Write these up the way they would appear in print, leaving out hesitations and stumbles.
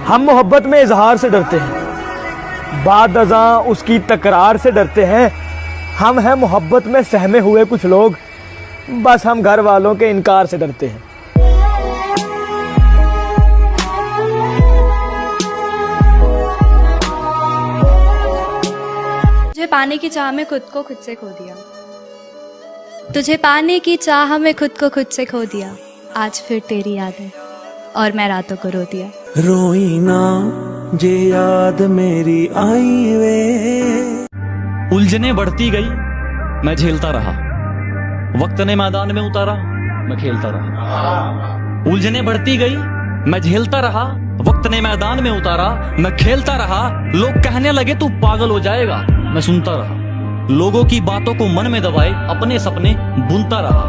हम मोहब्बत में इजहार से डरते हैं, बाद अज़ां उसकी तकरार से डरते हैं। हम हैं मोहब्बत में सहमे हुए कुछ लोग, बस हम घर वालों के इनकार से डरते हैं। तुझे पाने की चाह में खुद को खुद से खो दिया, तुझे पाने की चाह में खुद को खुद से खो दिया। आज फिर तेरी याद है और मैं रातों को रो दिया। रोई ना जे याद मेरी आई वे। उलझने बढ़ती गई, मैं झेलता रहा। वक्त ने मैदान में उतारा, मैं खेलता रहा। उलझने बढ़ती गई, मैं झेलता रहा। वक्त ने मैदान में उतारा, मैं खेलता रहा। लोग कहने लगे तू पागल हो जाएगा, मैं सुनता रहा। लोगों की बातों को मन में दबाए अपने सपने बुनता रहा।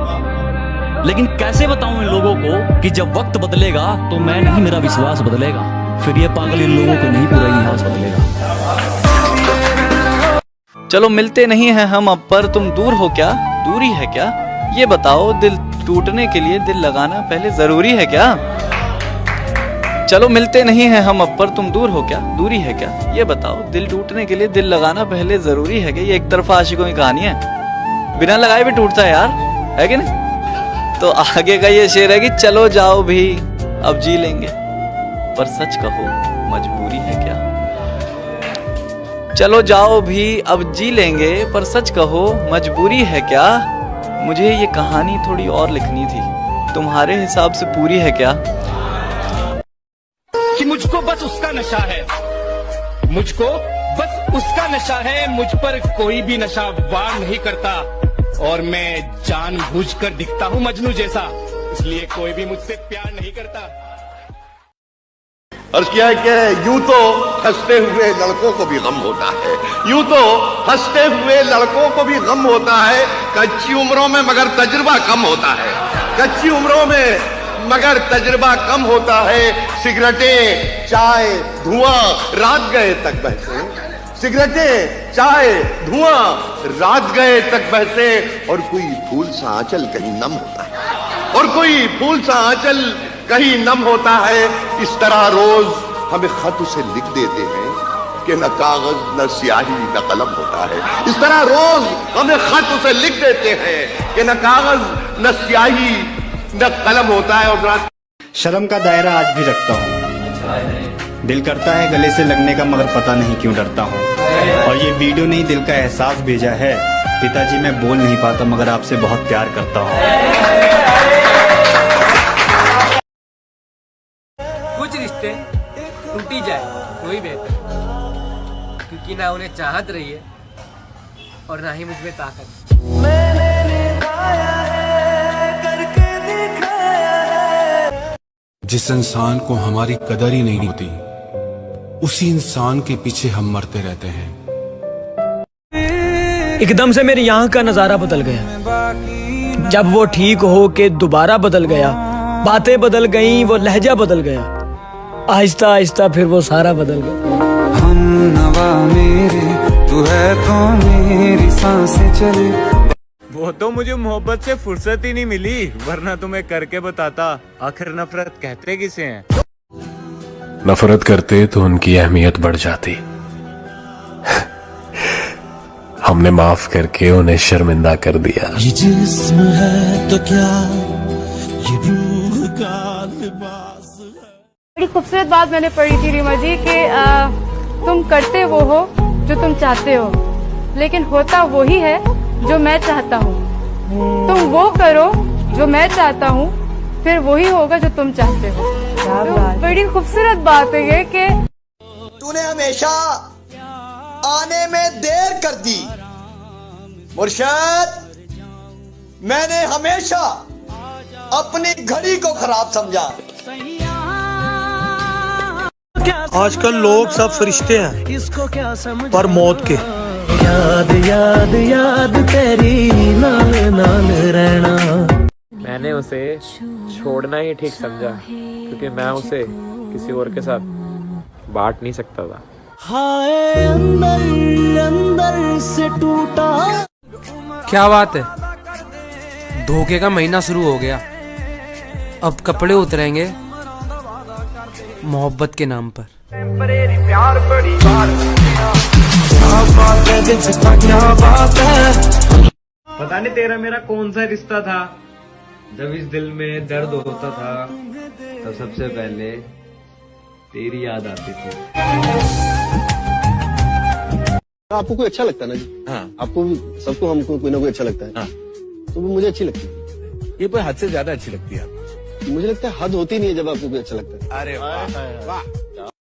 लेकिन कैसे बताऊं इन लोगों को कि जब वक्त बदलेगा तो मैं नहीं, मेरा विश्वास बदलेगा। फिर ये पागल इन लोगों को नहीं, पूरा इतिहास बदलेगा। चलो मिलते नहीं हैं हम अब, पर तुम दूर हो क्या, दूरी है क्या? ये बताओ, दिल टूटने के लिए दिल लगाना पहले जरूरी है क्या? चलो मिलते नहीं हैं हम अब, पर तुम दूर हो क्या, दूरी है क्या? ये बताओ, दिल टूटने के लिए दिल लगाना पहले जरूरी है क्या? ये एक तरफा आशिकों की कहानी है, बिना लगाए भी टूटता है यार, है कि नहीं? तो आगे का ये शेर है कि चलो जाओ भी अब जी लेंगे, पर सच कहो मजबूरी है क्या? चलो जाओ भी अब जी लेंगे, पर सच कहो मजबूरी है क्या? मुझे ये कहानी थोड़ी और लिखनी थी, तुम्हारे हिसाब से पूरी है क्या? कि मुझको बस उसका नशा है, मुझको बस उसका नशा है। मुझ पर कोई भी नशा वार नहीं करता, और मैं जानबूझकर दिखता हूँ मजनू जैसा, इसलिए कोई भी मुझसे प्यार नहीं करता। अर्ज किया है कि यूं तो हंसते हुए लड़कों को भी गम होता है, यूं तो हंसते हुए लड़कों को भी गम होता है, कच्ची उम्रों में मगर तजुर्बा कम होता है, कच्ची उम्रों में मगर तजुर्बा कम होता है। सिगरेटें चाय धुआं रात गए तक बहसे, सिगरेटें चाय धुआं रात गए तक बहसे, और कोई फूल सा आंचल कहीं नम होता है, और कोई फूल सा आंचल कहीं नम होता है। इस तरह रोज हमें खत उसे लिख देते हैं कि न कागज न स्याही न कलम होता है। इस तरह रोज हमें खत उसे लिख देते हैं कि न कागज न स्याही न कलम होता है। और शर्म का दायरा आज भी रखता हूँ, दिल करता है गले से लगने का, मगर पता नहीं क्यों डरता हूँ। और ये वीडियो नहीं दिल का एहसास भेजा है। पिताजी मैं बोल नहीं पाता, मगर आपसे बहुत प्यार करता हूँ। कुछ रिश्ते टूटी जाए कोई बेहतर, क्योंकि ना उन्हें चाहत रही है और ना ही मुझमें ताकत। जिस इंसान को हमारी कदर ही नहीं होती, उसी इंसान के पीछे हम मरते रहते हैं। एकदम से मेरी यहाँ का नजारा बदल गया, जब वो ठीक हो के दोबारा बदल गया। बातें बदल गईं, वो लहजा बदल गया, आहिस्ता आहिस्ता फिर वो सारा बदल गया। हम नवा मेरे, तू है तो मेरी सांसें चले। वो तो मुझे मोहब्बत से फुर्सत ही नहीं मिली, वरना तुम्हें करके बताता। आखिर नफरत कहते किसे हैं? नफरत करते तो उनकी अहमियत बढ़ जाती। हमने माफ करके उन्हें शर्मिंदा कर दिया। ये जिस्म है तो क्या, ये रूह का लिबास है। बड़ी खूबसूरत बात मैंने पढ़ी थी रीमा जी कि तुम करते वो हो जो तुम चाहते हो, लेकिन होता वो ही है जो मैं चाहता हूँ। तुम वो करो जो मैं चाहता हूँ, फिर वही होगा जो तुम चाहते हो। तो बड़ी खूबसूरत बात है ये कि तूने हमेशा आने में देर कर दी मुर्शद, मैंने हमेशा अपनी घड़ी को खराब समझा। आजकल लोग सब फरिश्ते हैं पर मौत के। याद याद याद तेरी नाल नाल रहना। मैंने उसे छोड़ना ही ठीक समझा, क्योंकि मैं उसे किसी और के साथ बांट नहीं सकता था। हाय अंदर अंदर से टूटा। क्या बात है, धोखे का महीना शुरू हो गया। अब कपड़े उतरेंगे मोहब्बत के नाम पर। पता नहीं तेरा मेरा कौन सा रिश्ता था, जब इस दिल में दर्द होता था तब सबसे पहले तेरी याद आती थी। आपको कोई अच्छा लगता है ना जी? हाँ। आपको सबको हमको कोई ना कोई अच्छा लगता है। हाँ। तो वो मुझे अच्छी लगती है। ये कोई हद से ज्यादा अच्छी लगती है। मुझे लगता है हद होती नहीं है जब आपको कोई अच्छा लगता है। अरे वाह।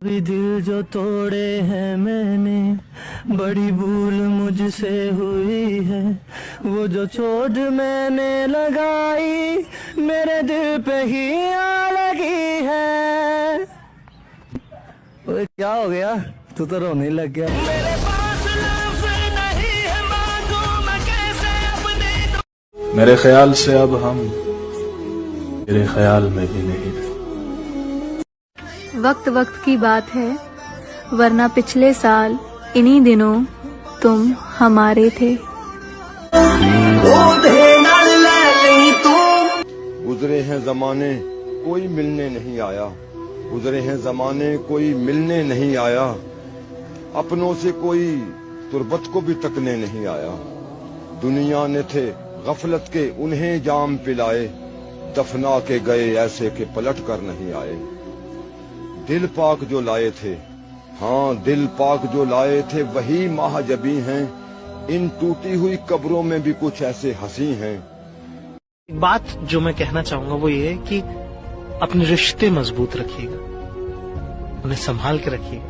भी दिल जो तोड़े हैं मैंने, बड़ी भूल मुझसे हुई है। वो जो चोट मैंने लगाई मेरे दिल पे ही आ लगी है। ओए क्या हो गया, तू तो रोने लग गया। मेरे पास लफ्ज़ नहीं है, मांगू मैं कैसे अपने। मेरे ख्याल से अब हम मेरे ख्याल में भी नहीं रहे। वक्त वक्त की बात है, वरना पिछले साल इन्हीं दिनों तुम हमारे थे। गुजरे हैं जमाने कोई मिलने नहीं आया, गुजरे हैं जमाने कोई मिलने नहीं आया, अपनों से कोई तुरबत को भी तकने नहीं आया। दुनिया ने थे गफलत के उन्हें जाम पिलाए, दफना के गए ऐसे के पलट कर नहीं आए। दिल पाक जो लाए थे, हाँ दिल पाक जो लाए थे वही महाजबी हैं, इन टूटी हुई कब्रों में भी कुछ ऐसे हंसी हैं। एक बात जो मैं कहना चाहूंगा वो ये है कि अपने रिश्ते मजबूत रखिएगा, उन्हें संभाल के रखिएगा,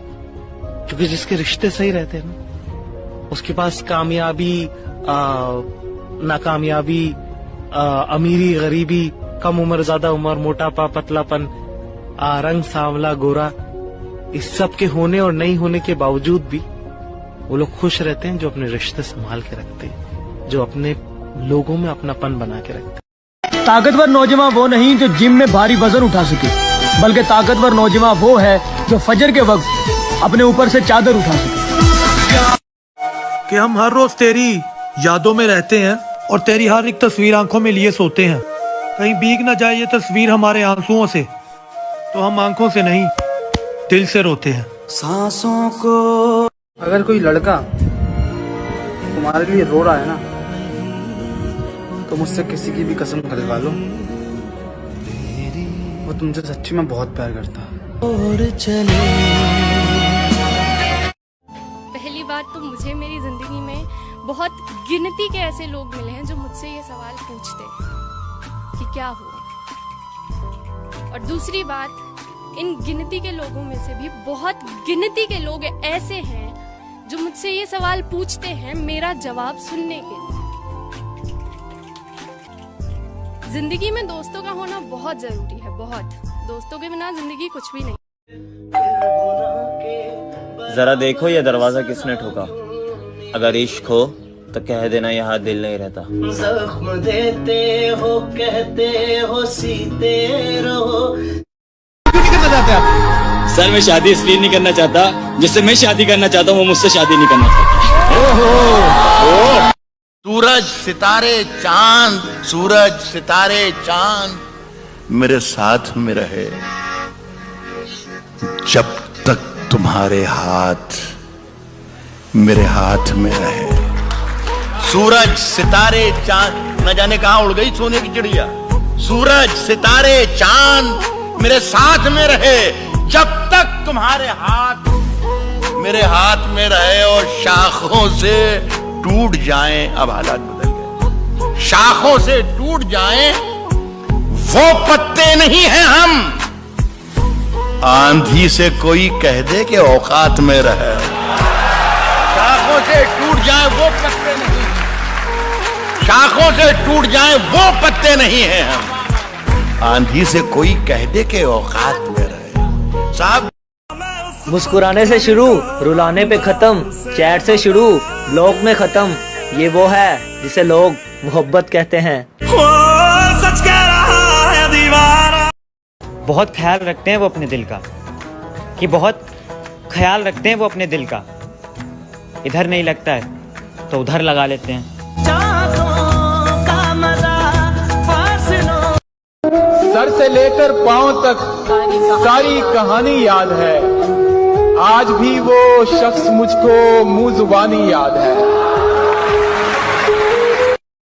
क्योंकि जिसके रिश्ते सही रहते हैं ना, उसके पास कामयाबी नाकामयाबी, अमीरी गरीबी, कम उम्र ज्यादा उम्र, मोटापा पतलापन, रंग सांवला गोरा, इस सब के होने और नहीं होने के बावजूद भी वो लोग खुश रहते हैं जो अपने रिश्ते संभाल के रखते हैं, जो अपने लोगों में अपनापन बना के रखते हैं। ताकतवर नौजवान वो नहीं जो जिम में भारी वजन उठा सके, बल्कि ताकतवर नौजवान वो है जो फजर के वक्त अपने ऊपर से चादर उठा सके। कि हम हर रोज तेरी यादों में रहते हैं और तेरी हर एक तस्वीर आंखों में लिए सोते हैं। कहीं भीग न जाए ये तस्वीर हमारे आंसुओं से, तो हम आंखों से नहीं दिल से रोते हैं। सांसों को अगर कोई लड़का तुम्हारे लिए रो रहा है ना, तो मुझसे किसी की भी कसम खिलवा लो, वो तुमसे सच्ची में बहुत प्यार करता है। पहली बात तो मुझे मेरी जिंदगी में बहुत गिनती के ऐसे लोग मिले हैं जो मुझसे ये सवाल पूछते हैं कि क्या हुआ, और दूसरी बात, इन गिनती के लोगों में से भी बहुत गिनती के लोग ऐसे हैं जो मुझसे ये सवाल पूछते हैं मेरा जवाब सुनने के लिए। जिंदगी में दोस्तों का होना बहुत जरूरी है, बहुत। दोस्तों के बिना जिंदगी कुछ भी नहीं। जरा देखो ये दरवाजा किसने ठोका, अगर इश्क हो तो कह देना यहाँ दिल नहीं रहता। जख्म देते हो, कहते हो सीते रहो। सर मैं शादी इसलिए नहीं करना चाहता, जिससे मैं शादी करना चाहता हूँ वो मुझसे शादी नहीं करना चाहता। सूरज सितारे चांद, सूरज सितारे चांद मेरे साथ में रहे, जब तक तुम्हारे हाथ मेरे हाथ में रहे। सूरज सितारे चांद, न जाने कहां उड़ गई सोने की चिड़िया। सूरज सितारे चांद मेरे साथ में रहे, जब तक तुम्हारे हाथ मेरे हाथ में रहे, और शाखों से टूट जाएं, अब हालात बदल गए, शाखों से टूट जाएं वो पत्ते नहीं हैं हम, आंधी से कोई कह दे कि औकात में रहे। शाखों से टूट जाए वो पत्ते नहीं, शाखों से टूट जाए वो पत्ते नहीं हैं हम, आंधी से कोई कह दे के औकात में रहे। साहब मुस्कुराने से शुरू, रुलाने पे खत्म, चैट से शुरू, ब्लॉक में खत्म, ये वो है जिसे लोग मोहब्बत कहते हैं। सच कह रहा है दीवाना। बहुत ख्याल रखते हैं वो अपने दिल का, कि बहुत ख्याल रखते हैं वो अपने दिल का, इधर नहीं लगता है तो उधर लगा लेते हैं। सर से लेकर पांव तक सारी कहानी याद है। आज भी वो शख्स मुझको मुंह जुबानी याद है।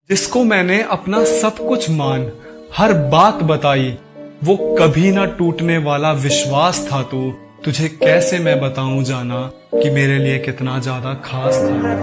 जिसको मैंने अपना सब कुछ मान हर बात बताई, वो कभी ना टूटने वाला विश्वास था तू। तुझे कैसे मैं बताऊं जाना कि मेरे लिए कितना ज्यादा खास था।